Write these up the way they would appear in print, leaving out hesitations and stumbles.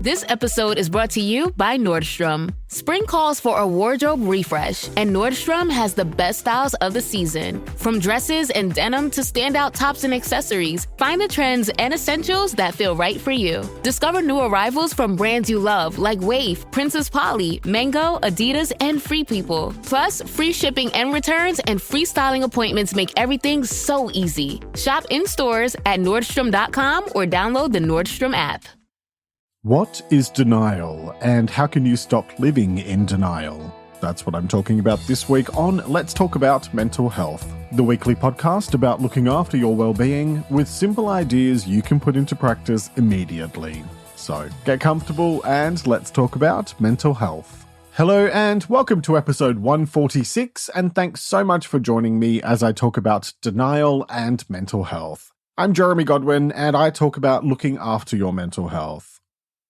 This episode is brought to you by Nordstrom. Spring calls for a wardrobe refresh, and Nordstrom has the best styles of the season. From dresses and denim to standout tops and accessories, find the trends and essentials that feel right for you. Discover new arrivals from brands you love like Wave, Princess Polly, Mango, Adidas, and Free People. Plus, free shipping and returns and free styling appointments make everything so easy. Shop in stores at Nordstrom.com or download the Nordstrom app. What is denial, and how can you stop living in denial? That's what I'm talking about this week on Let's Talk About Mental Health, the weekly podcast about looking after your well-being with simple ideas you can put into practice immediately. So get comfortable and let's talk about mental health. Hello and welcome to episode 146, and thanks so much for joining me as I talk about denial and mental health. I'm Jeremy Godwin, and I talk about looking after your mental health.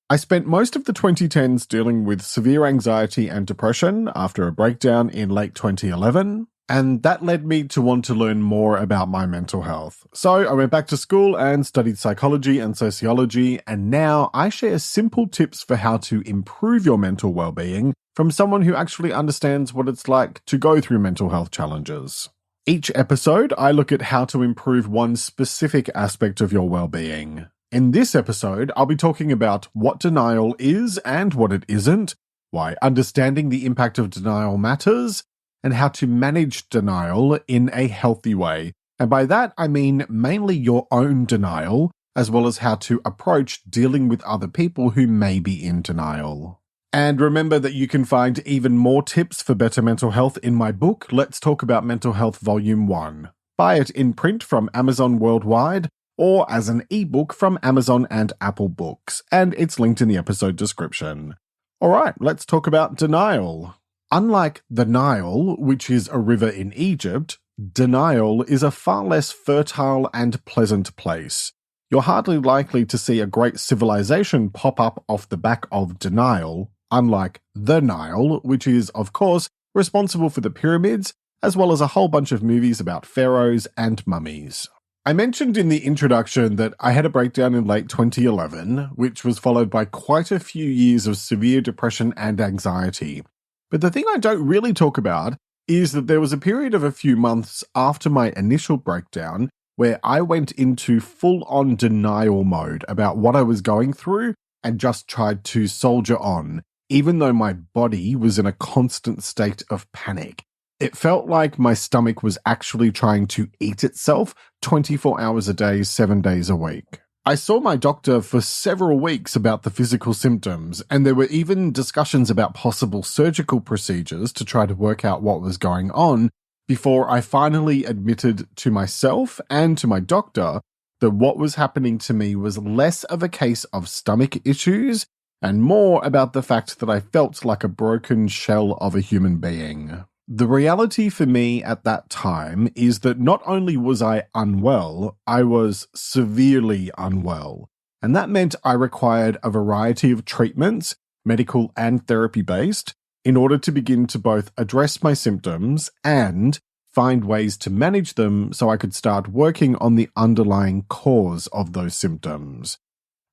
I spent most of the 2010s dealing with severe anxiety and depression after a breakdown in late 2011, and that led me to want to learn more about my mental health. So I went back to school and studied psychology and sociology, and now I share simple tips for how to improve your mental well-being from someone who actually understands what it's like to go through mental health challenges. Each episode, I look at how to improve one specific aspect of your well-being. In this episode, I'll be talking about what denial is and what it isn't, why understanding the impact of denial matters, and how to manage denial in a healthy way. And by that, I mean mainly your own denial, as well as how to approach dealing with other people who may be in denial. And remember that you can find even more tips for better mental health in my book, Let's Talk About Mental Health Volume 1. Buy it in print from Amazon worldwide, or as an ebook from Amazon and Apple Books, and it's linked in the episode description. Alright, let's talk about denial. Unlike the Nile, which is a river in Egypt, denial is a far less fertile and pleasant place. You're hardly likely to see a great civilization pop up off the back of denial, unlike the Nile, which is, of course, responsible for the pyramids, as well as a whole bunch of movies about pharaohs and mummies. I mentioned in the introduction that I had a breakdown in late 2011, which was followed by quite a few years of severe depression and anxiety. But the thing I don't really talk about is that there was a period of a few months after my initial breakdown where I went into full-on denial mode about what I was going through and just tried to soldier on, even though my body was in a constant state of panic. It felt like my stomach was actually trying to eat itself 24 hours a day, 7 days a week. I saw my doctor for several weeks about the physical symptoms, and there were even discussions about possible surgical procedures to try to work out what was going on before I finally admitted to myself and to my doctor that what was happening to me was less of a case of stomach issues and more about the fact that I felt like a broken shell of a human being. The reality for me at that time is that not only was I unwell, I was severely unwell. And that meant I required a variety of treatments, medical and therapy-based, in order to begin to both address my symptoms and find ways to manage them so I could start working on the underlying cause of those symptoms.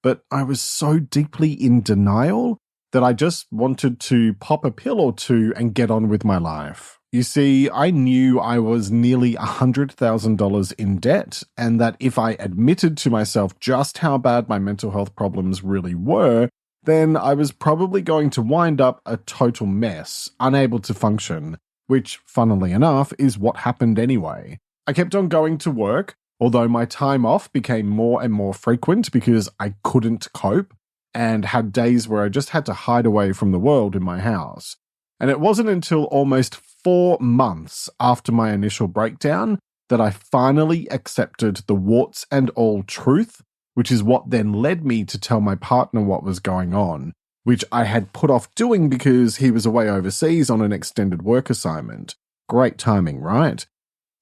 But I was so deeply in denial that I just wanted to pop a pill or two and get on with my life. You see, I knew I was nearly $100,000 in debt, and that if I admitted to myself just how bad my mental health problems really were, then I was probably going to wind up a total mess, unable to function, which, funnily enough, is what happened anyway. I kept on going to work, although my time off became more and more frequent because I couldn't cope, and had days where I just had to hide away from the world in my house. And it wasn't until almost 4 months after my initial breakdown that I finally accepted the warts and all truth, which is what then led me to tell my partner what was going on, which I had put off doing because he was away overseas on an extended work assignment. Great timing, right?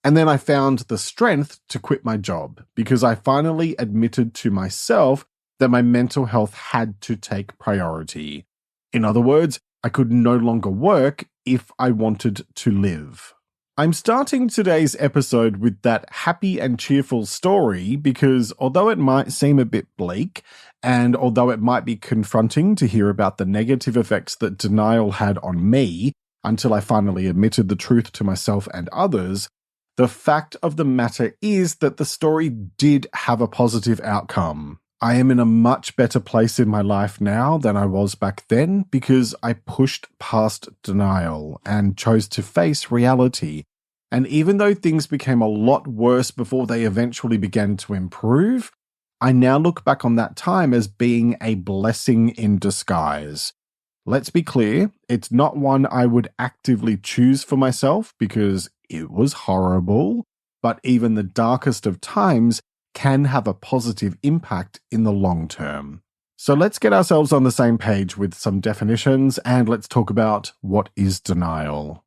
And then I found the strength to quit my job because I finally admitted to myself that my mental health had to take priority. In other words, I could no longer work if I wanted to live. I'm starting today's episode with that happy and cheerful story because although it might seem a bit bleak, and although it might be confronting to hear about the negative effects that denial had on me until I finally admitted the truth to myself and others, the fact of the matter is that the story did have a positive outcome. I am in a much better place in my life now than I was back then because I pushed past denial and chose to face reality. And even though things became a lot worse before they eventually began to improve, I now look back on that time as being a blessing in disguise. Let's be clear, it's not one I would actively choose for myself because it was horrible, but even the darkest of times can have a positive impact in the long term. So let's get ourselves on the same page with some definitions and let's talk about what is denial.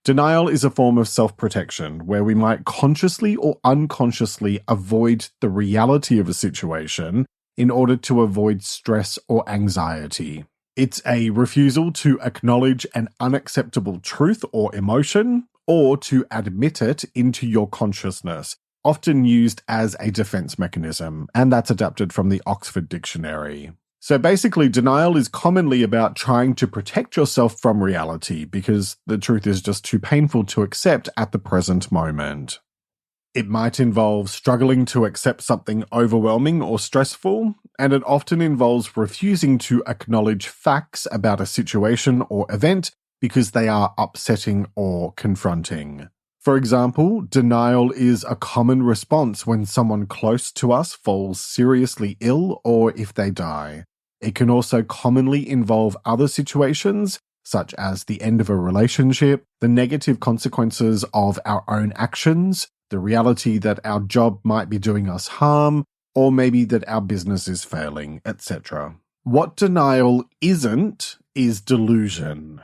Denial is a form of self-protection where we might consciously or unconsciously avoid the reality of a situation in order to avoid stress or anxiety. It's a refusal to acknowledge an unacceptable truth or emotion or to admit it into your consciousness, often used as a defense mechanism, and that's adapted from the Oxford Dictionary. So basically, denial is commonly about trying to protect yourself from reality because the truth is just too painful to accept at the present moment. It might involve struggling to accept something overwhelming or stressful, and it often involves refusing to acknowledge facts about a situation or event because they are upsetting or confronting. For example, denial is a common response when someone close to us falls seriously ill or if they die. It can also commonly involve other situations, such as the end of a relationship, the negative consequences of our own actions, the reality that our job might be doing us harm, or maybe that our business is failing, etc. What denial isn't is delusion.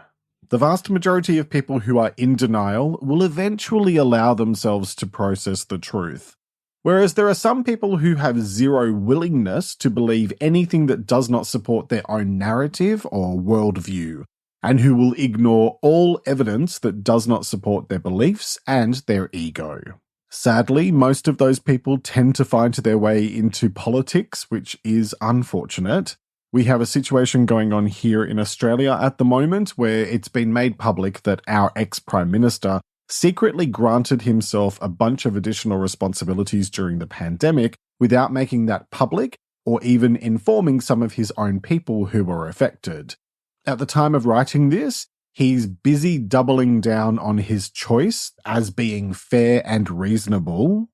The vast majority of people who are in denial will eventually allow themselves to process the truth. Whereas there are some people who have zero willingness to believe anything that does not support their own narrative or worldview, and who will ignore all evidence that does not support their beliefs and their ego. Sadly, most of those people tend to find their way into politics, which is unfortunate. We have a situation going on here in Australia at the moment where it's been made public that our ex-Prime Minister secretly granted himself a bunch of additional responsibilities during the pandemic without making that public or even informing some of his own people who were affected. At the time of writing this, he's busy doubling down on his choice as being fair and reasonable,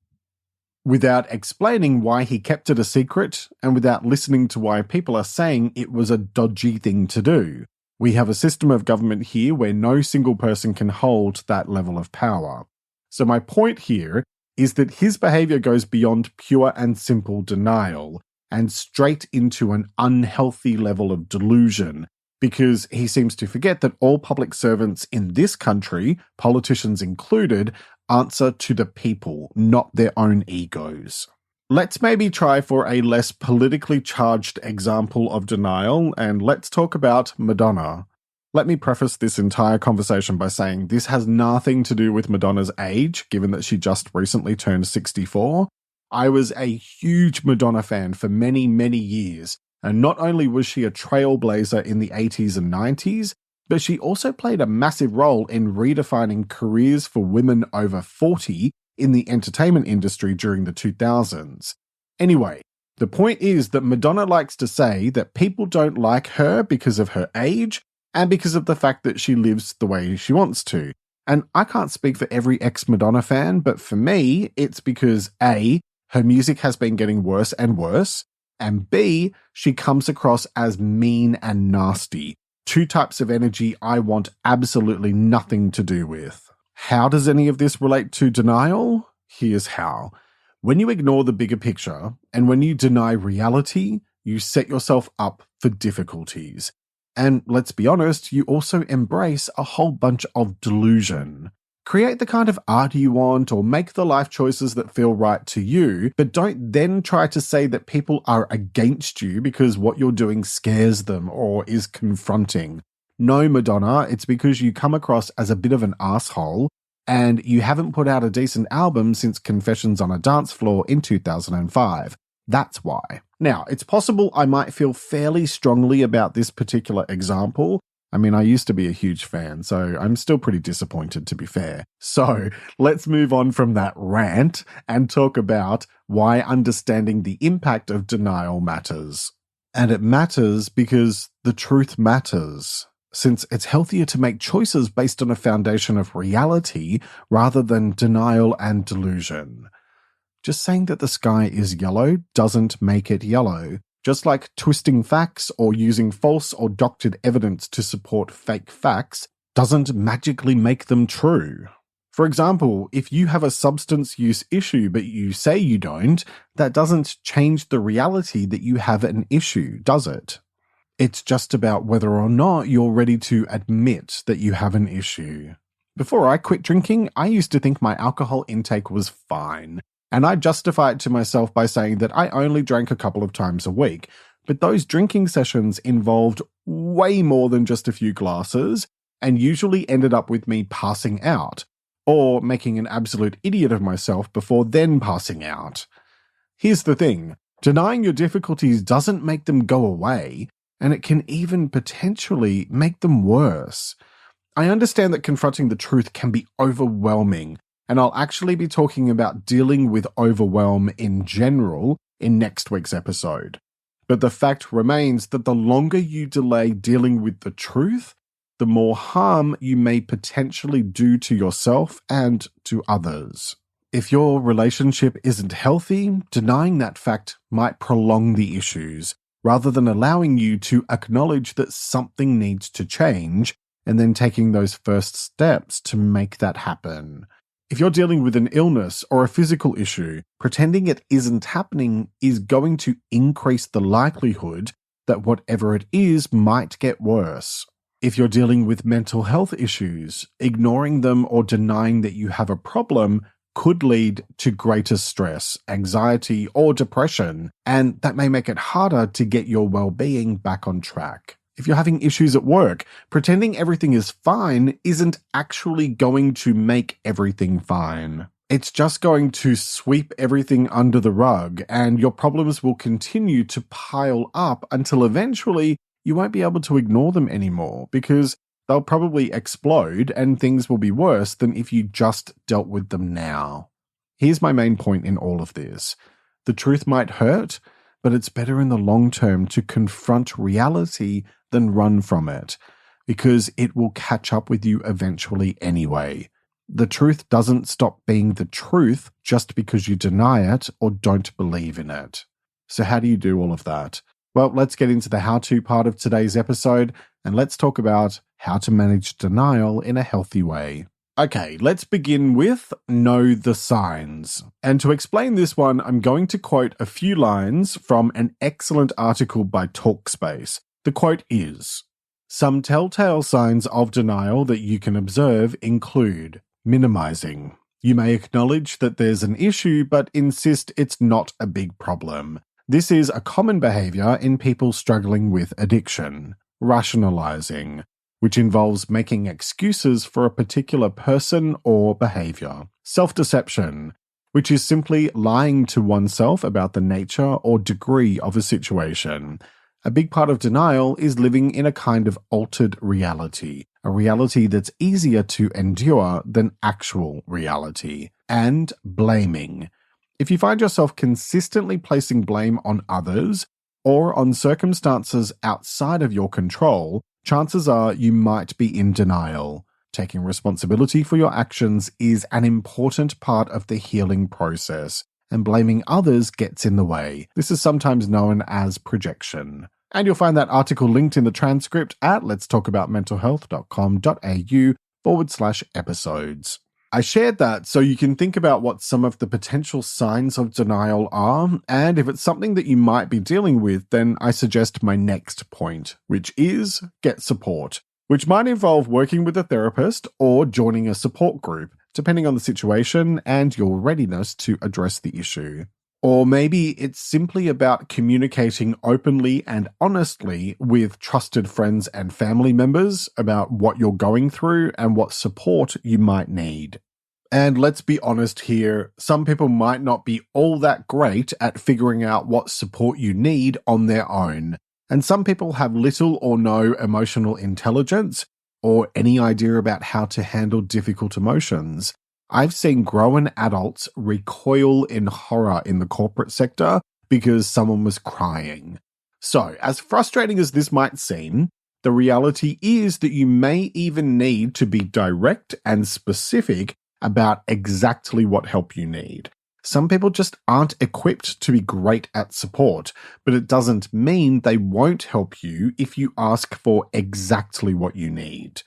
without explaining why he kept it a secret and without listening to why people are saying it was a dodgy thing to do. We have a system of government here where no single person can hold that level of power. So my point here is that his behavior goes beyond pure and simple denial and straight into an unhealthy level of delusion, because he seems to forget that all public servants in this country, politicians included, answer to the people, not their own egos. Let's maybe try for a less politically charged example of denial, and let's talk about Madonna. Let me preface this entire conversation by saying this has nothing to do with Madonna's age, given that she just recently turned 64. I was a huge Madonna fan for many, many years, and not only was she a trailblazer in the 80s and 90s, but she also played a massive role in redefining careers for women over 40 in the entertainment industry during the 2000s. Anyway, the point is that Madonna likes to say that people don't like her because of her age and because of the fact that she lives the way she wants to. And I can't speak for every ex-Madonna fan, but for me, it's because A, her music has been getting worse and worse, and B, she comes across as mean and nasty. Two types of energy I want absolutely nothing to do with. How does any of this relate to denial? Here's how. When you ignore the bigger picture, and when you deny reality, you set yourself up for difficulties. And let's be honest, you also embrace a whole bunch of delusion. Create the kind of art you want or make the life choices that feel right to you, but don't then try to say that people are against you because what you're doing scares them or is confronting. No, Madonna, it's because you come across as a bit of an asshole and you haven't put out a decent album since Confessions on a Dance Floor in 2005. That's why. Now, it's possible I might feel fairly strongly about this particular example. I mean, I used to be a huge fan, so I'm still pretty disappointed, to be fair. So let's move on from that rant and talk about why understanding the impact of denial matters. And it matters because the truth matters, since it's healthier to make choices based on a foundation of reality rather than denial and delusion. Just saying that the sky is yellow doesn't make it yellow. Just like twisting facts or using false or doctored evidence to support fake facts doesn't magically make them true. For example, if you have a substance use issue but you say you don't, that doesn't change the reality that you have an issue, does it? It's just about whether or not you're ready to admit that you have an issue. Before I quit drinking, I used to think my alcohol intake was fine. And I justify it to myself by saying that I only drank a couple of times a week. But those drinking sessions involved way more than just a few glasses and usually ended up with me passing out or making an absolute idiot of myself before then passing out. Here's the thing. Denying your difficulties doesn't make them go away, and it can even potentially make them worse. I understand that confronting the truth can be overwhelming, and I'll actually be talking about dealing with overwhelm in general in next week's episode. But the fact remains that the longer you delay dealing with the truth, the more harm you may potentially do to yourself and to others. If your relationship isn't healthy, denying that fact might prolong the issues, rather than allowing you to acknowledge that something needs to change and then taking those first steps to make that happen. If you're dealing with an illness or a physical issue, pretending it isn't happening is going to increase the likelihood that whatever it is might get worse. If you're dealing with mental health issues, ignoring them or denying that you have a problem could lead to greater stress, anxiety, or depression, and that may make it harder to get your well-being back on track. If you're having issues at work, pretending everything is fine isn't actually going to make everything fine. It's just going to sweep everything under the rug, and your problems will continue to pile up until eventually you won't be able to ignore them anymore because they'll probably explode and things will be worse than if you just dealt with them now. Here's my main point in all of this. The truth might hurt, but it's better in the long term to confront reality than run from it, because it will catch up with you eventually anyway. The truth doesn't stop being the truth just because you deny it or don't believe in it. So how do you do all of that? Well, let's get into the how-to part of today's episode, and let's talk about how to manage denial in a healthy way. Okay, let's begin with know the signs. And to explain this one, I'm going to quote a few lines from an excellent article by Talkspace. The quote is, "Some telltale signs of denial that you can observe include minimizing. You may acknowledge that there's an issue, but insist it's not a big problem. This is a common behavior in people struggling with addiction. Rationalizing, which involves making excuses for a particular person or behavior. Self-deception, which is simply lying to oneself about the nature or degree of a situation. A big part of denial is living in a kind of altered reality, a reality that's easier to endure than actual reality. And blaming. If you find yourself consistently placing blame on others or on circumstances outside of your control, chances are you might be in denial. Taking responsibility for your actions is an important part of the healing process, and blaming others gets in the way. This is sometimes known as projection. And you'll find that article linked in the transcript at letstalkaboutmentalhealth.com.au/episodes. I shared that so you can think about what some of the potential signs of denial are, and if it's something that you might be dealing with, then I suggest my next point, which is get support, which might involve working with a therapist or joining a support group, depending on the situation and your readiness to address the issue. Or maybe it's simply about communicating openly and honestly with trusted friends and family members about what you're going through and what support you might need. And let's be honest here, some people might not be all that great at figuring out what support you need on their own. And some people have little or no emotional intelligence or any idea about how to handle difficult emotions. I've seen grown adults recoil in horror in the corporate sector because someone was crying. So, as frustrating as this might seem, the reality is that you may even need to be direct and specific about exactly what help you need. Some people just aren't equipped to be great at support, but it doesn't mean they won't help you if you ask for exactly what you need.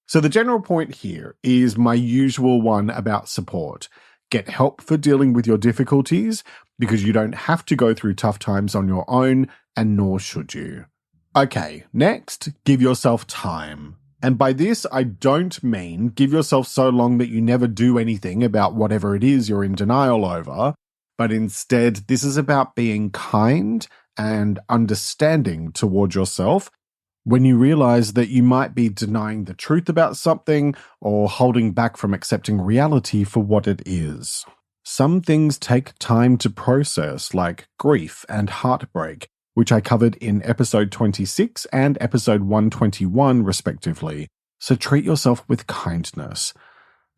So the general point here is my usual one about support. Get help for dealing with your difficulties because you don't have to go through tough times on your own, and nor should you. Okay, next, give yourself time. And by this, I don't mean give yourself so long that you never do anything about whatever it is you're in denial over, but instead, this is about being kind and understanding toward yourself when you realize that you might be denying the truth about something or holding back from accepting reality for what it is. Some things take time to process, like grief and heartbreak, which I covered in episode 26 and episode 121 respectively, so treat yourself with kindness.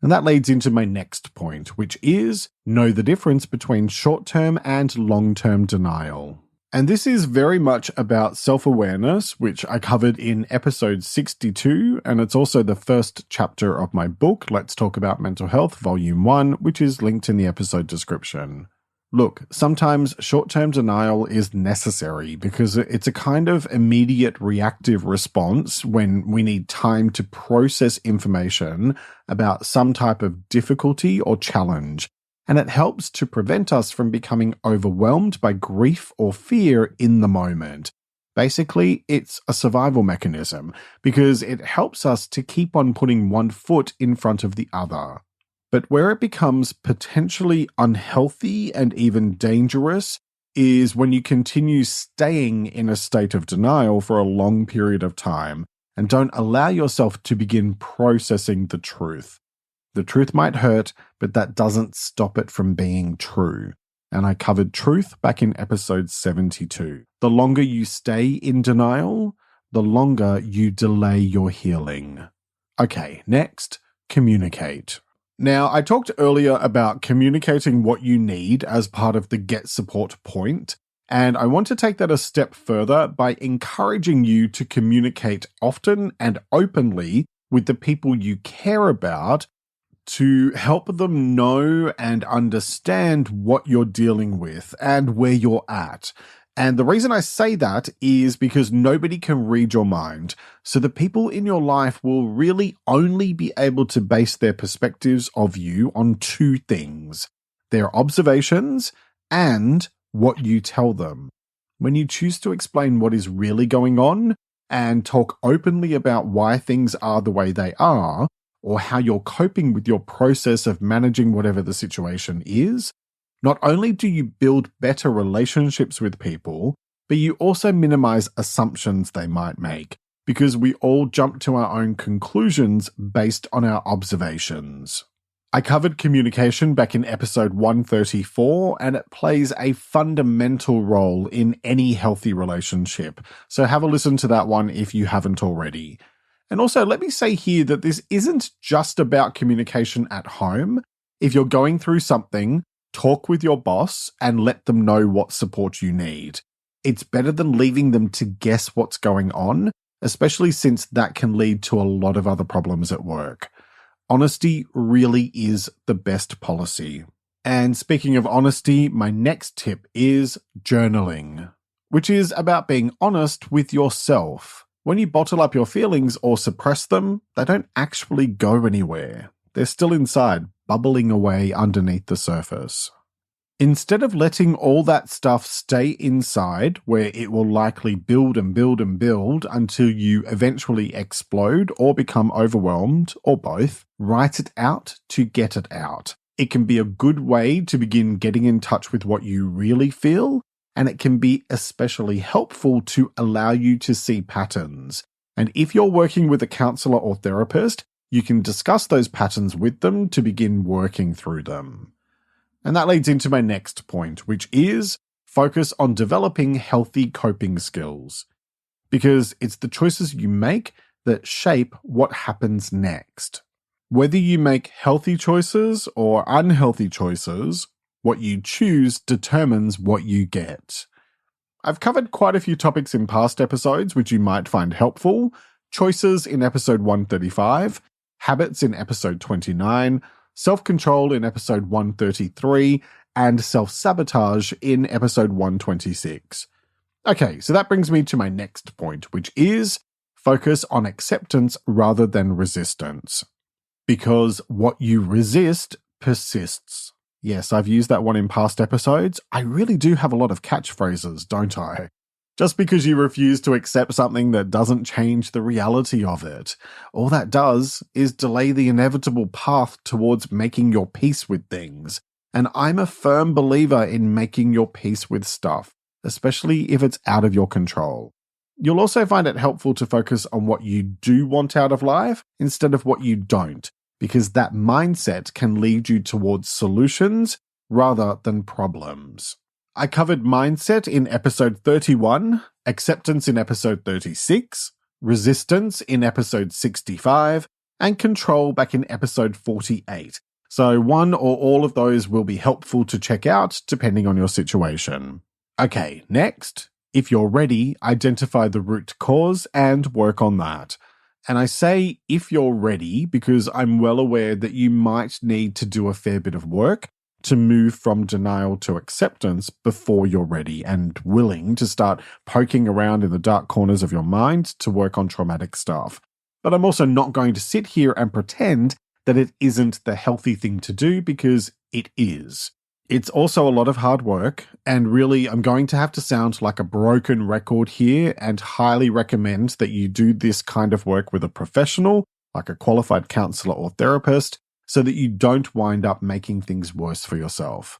And that leads into my next point, which is know the difference between short-term and long-term denial. And this is very much about self-awareness, which I covered in episode 62, and it's also the first chapter of my book, Let's Talk About Mental Health, Volume 1, which is linked in the episode description. Look, sometimes short-term denial is necessary because it's a kind of immediate reactive response when we need time to process information about some type of difficulty or challenge, and it helps to prevent us from becoming overwhelmed by grief or fear in the moment. Basically, it's a survival mechanism because it helps us to keep on putting one foot in front of the other. But where it becomes potentially unhealthy and even dangerous is when you continue staying in a state of denial for a long period of time and don't allow yourself to begin processing the truth. The truth might hurt, but that doesn't stop it from being true. And I covered truth back in episode 72. The longer you stay in denial, the longer you delay your healing. Okay, next, communicate. Now, I talked earlier about communicating what you need as part of the get support point, and I want to take that a step further by encouraging you to communicate often and openly with the people you care about to help them know and understand what you're dealing with and where you're at. And the reason I say that is because nobody can read your mind. So the people in your life will really only be able to base their perspectives of you on two things: their observations and what you tell them. When you choose to explain what is really going on and talk openly about why things are the way they are, or how you're coping with your process of managing whatever the situation is, not only do you build better relationships with people, but you also minimize assumptions they might make, because we all jump to our own conclusions based on our observations. I covered communication back in episode 134, and it plays a fundamental role in any healthy relationship, so have a listen to that one if you haven't already. And also, let me say here that this isn't just about communication at home. If you're going through something, talk with your boss and let them know what support you need. It's better than leaving them to guess what's going on, especially since that can lead to a lot of other problems at work. Honesty really is the best policy. And speaking of honesty, my next tip is journaling, which is about being honest with yourself. When you bottle up your feelings or suppress them, they don't actually go anywhere. They're still inside, bubbling away underneath the surface. Instead of letting all that stuff stay inside, where it will likely build and build and build until you eventually explode or become overwhelmed, or both, write it out to get it out. It can be a good way to begin getting in touch with what you really feel, and it can be especially helpful to allow you to see patterns. And if you're working with a counselor or therapist, you can discuss those patterns with them to begin working through them. And that leads into my next point, which is focus on developing healthy coping skills. Because it's the choices you make that shape what happens next. Whether you make healthy choices or unhealthy choices, what you choose determines what you get. I've covered quite a few topics in past episodes which you might find helpful. Choices in episode 135, habits in episode 29, self-control in episode 133, and self-sabotage in episode 126. Okay, so that brings me to my next point, which is focus on acceptance rather than resistance. Because what you resist persists. Yes, I've used that one in past episodes. I really do have a lot of catchphrases, don't I? Just because you refuse to accept something that doesn't change the reality of it. All that does is delay the inevitable path towards making your peace with things. And I'm a firm believer in making your peace with stuff, especially if it's out of your control. You'll also find it helpful to focus on what you do want out of life instead of what you don't, because that mindset can lead you towards solutions rather than problems. I covered mindset in episode 31, acceptance in episode 36, resistance in episode 65, and control back in episode 48. So one or all of those will be helpful to check out depending on your situation. Okay, next, if you're ready, identify the root cause and work on that. And I say if you're ready because I'm well aware that you might need to do a fair bit of work to move from denial to acceptance before you're ready and willing to start poking around in the dark corners of your mind to work on traumatic stuff. But I'm also not going to sit here and pretend that it isn't the healthy thing to do because it is. It's also a lot of hard work, and really I'm going to have to sound like a broken record here and highly recommend that you do this kind of work with a professional, like a qualified counselor or therapist, so that you don't wind up making things worse for yourself.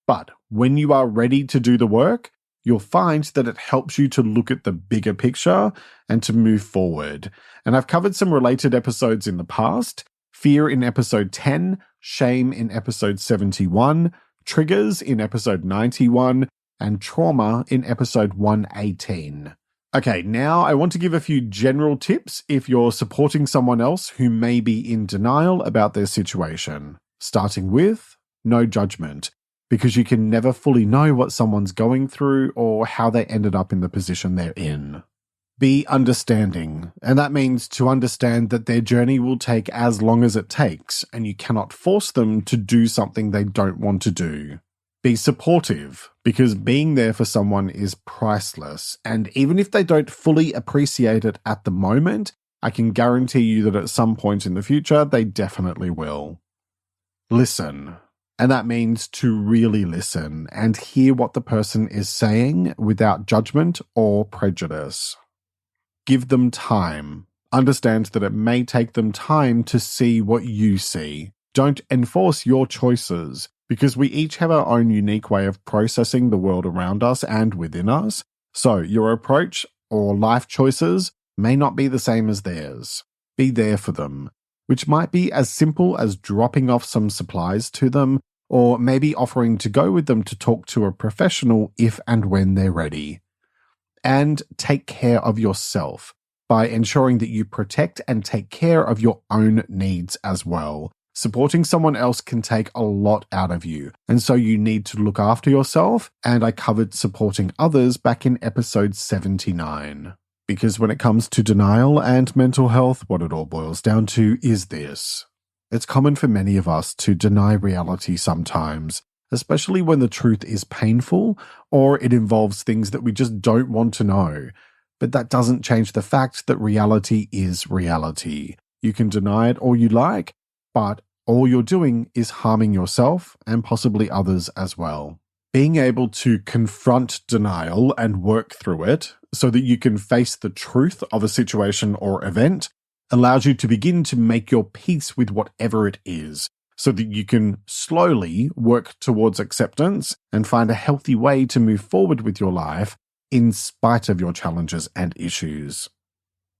But when you are ready to do the work, you'll find that it helps you to look at the bigger picture and to move forward. And I've covered some related episodes in the past: fear in episode 10, shame in episode 71, triggers in episode 91, and trauma in episode 118. Okay, now I want to give a few general tips if you're supporting someone else who may be in denial about their situation. Starting with no judgment, because you can never fully know what someone's going through or how they ended up in the position they're in. Be understanding, and that means to understand that their journey will take as long as it takes, and you cannot force them to do something they don't want to do. Be supportive, because being there for someone is priceless, and even if they don't fully appreciate it at the moment, I can guarantee you that at some point in the future, they definitely will. Listen, and that means to really listen and hear what the person is saying without judgment or prejudice. Give them time. Understand that it may take them time to see what you see. Don't enforce your choices, because we each have our own unique way of processing the world around us and within us. So your approach or life choices may not be the same as theirs. Be there for them, which might be as simple as dropping off some supplies to them, or maybe offering to go with them to talk to a professional if and when they're ready. And take care of yourself by ensuring that you protect and take care of your own needs as well. Supporting someone else can take a lot out of you, and so you need to look after yourself, and I covered supporting others back in episode 79. Because when it comes to denial and mental health, what it all boils down to is this. It's common for many of us to deny reality sometimes, especially when the truth is painful or it involves things that we just don't want to know. But that doesn't change the fact that reality is reality. You can deny it all you like, but all you're doing is harming yourself and possibly others as well. Being able to confront denial and work through it so that you can face the truth of a situation or event allows you to begin to make your peace with whatever it is, so that you can slowly work towards acceptance and find a healthy way to move forward with your life in spite of your challenges and issues.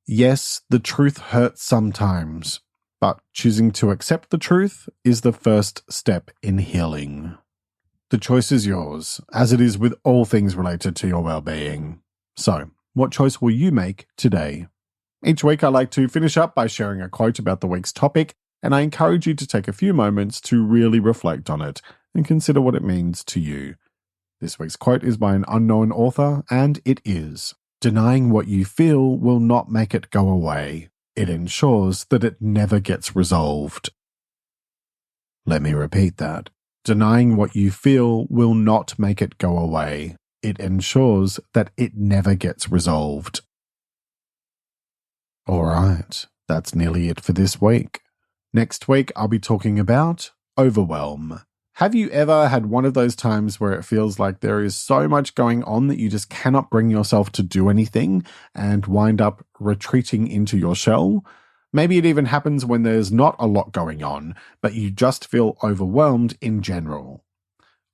Yes, the truth hurts sometimes, but choosing to accept the truth is the first step in healing. The choice is yours, as it is with all things related to your well-being. So, what choice will you make today? Each week I like to finish up by sharing a quote about the week's topic, and I encourage you to take a few moments to really reflect on it and consider what it means to you. This week's quote is by an unknown author, and it is, "Denying what you feel will not make it go away. It ensures that it never gets resolved." Let me repeat that. Denying what you feel will not make it go away. It ensures that it never gets resolved. All right, that's nearly it for this week. Next week, I'll be talking about overwhelm. Have you ever had one of those times where it feels like there is so much going on that you just cannot bring yourself to do anything and wind up retreating into your shell? Maybe it even happens when there's not a lot going on, but you just feel overwhelmed in general.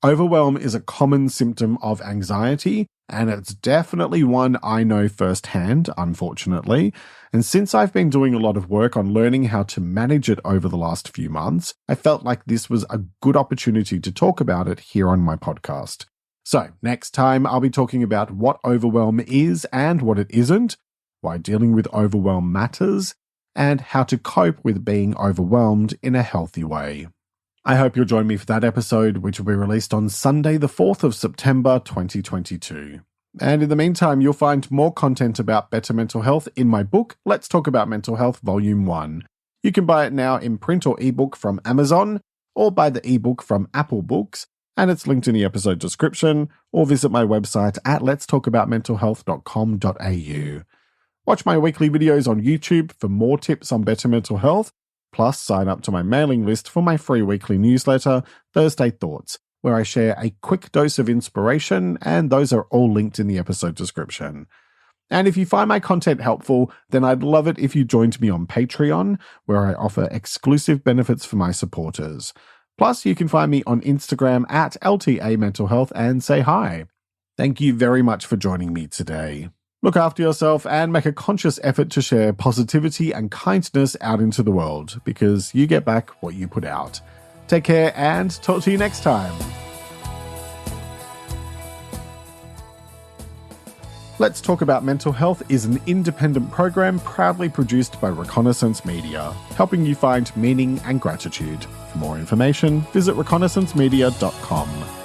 Overwhelm is a common symptom of anxiety, and it's definitely one I know firsthand, unfortunately. And since I've been doing a lot of work on learning how to manage it over the last few months, I felt like this was a good opportunity to talk about it here on my podcast. So, next time I'll be talking about what overwhelm is and what it isn't, why dealing with overwhelm matters, and how to cope with being overwhelmed in a healthy way. I hope you'll join me for that episode, which will be released on Sunday, the 4th of September, 2022. And in the meantime, you'll find more content about better mental health in my book, Let's Talk About Mental Health, Volume 1. You can buy it now in print or ebook from Amazon, or buy the ebook from Apple Books, and it's linked in the episode description, or visit my website at letstalkaboutmentalhealth.com.au. Watch my weekly videos on YouTube for more tips on better mental health, plus sign up to my mailing list for my free weekly newsletter, Thursday Thoughts, where I share a quick dose of inspiration, and those are all linked in the episode description. And if you find my content helpful, then I'd love it if you joined me on Patreon, where I offer exclusive benefits for my supporters. Plus, you can find me on Instagram at LTA Mental Health and say hi. Thank you very much for joining me today. Look after yourself and make a conscious effort to share positivity and kindness out into the world, because you get back what you put out. Take care and talk to you next time. Let's Talk About Mental Health is an independent program proudly produced by Reconnaissance Media, helping you find meaning and gratitude. For more information, visit reconnaissancemedia.com.